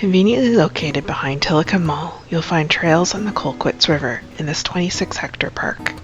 Conveniently located behind Tilikum Mall, you'll find trails on the Colquitts River in this 26-hectare park.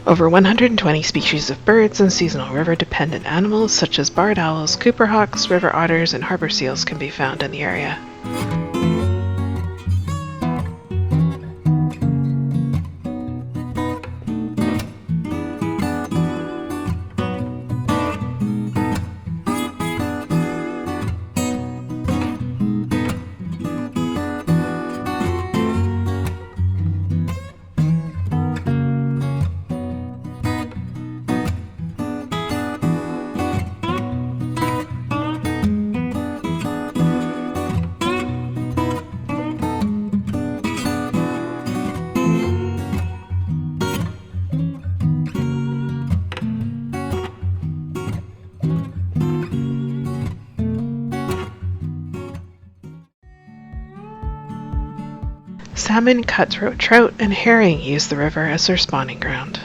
Over 120 species of birds and seasonal river-dependent animals such as barred owls, Cooper hawks, river otters, and harbor seals can be found in the area. Salmon, cutthroat trout, and herring use the river as their spawning ground.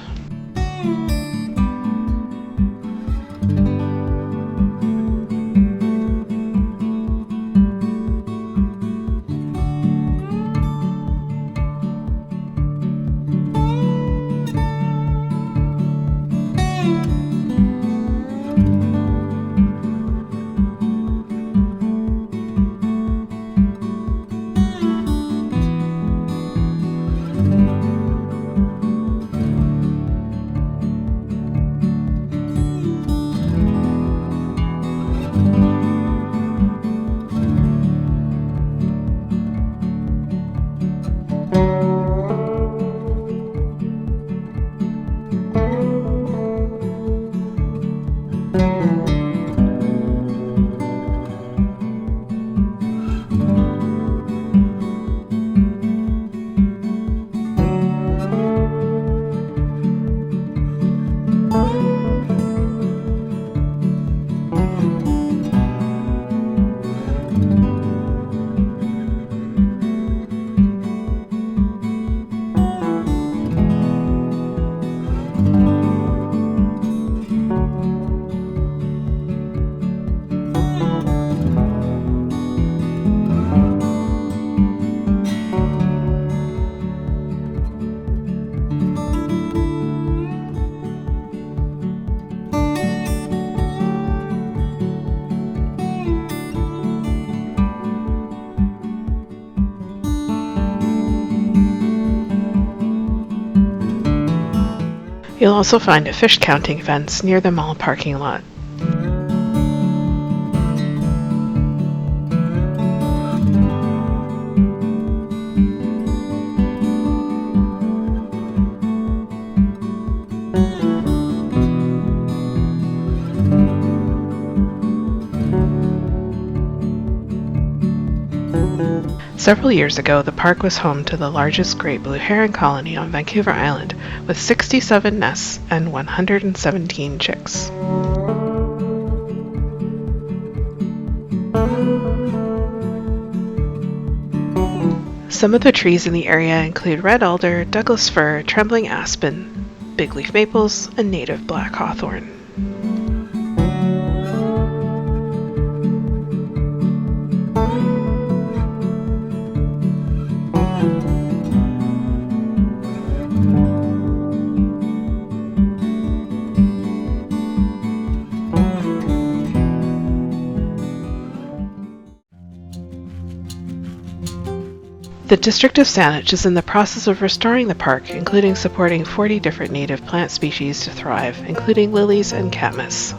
You'll also find a fish counting fence near the mall parking lot. Several years ago, the park was home to the largest great blue heron colony on Vancouver Island, with 67 nests and 117 chicks. Some of the trees in the area include red alder, Douglas fir, trembling aspen, bigleaf maples, and native black hawthorn. The district of Saanich is in the process of restoring the park, including supporting 40 different native plant species to thrive, including lilies and camas.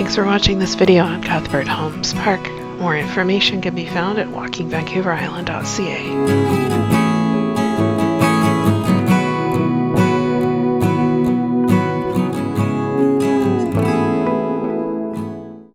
Thanks for watching this video on Cuthbert Holmes Park. More information can be found at walkingvancouverisland.ca.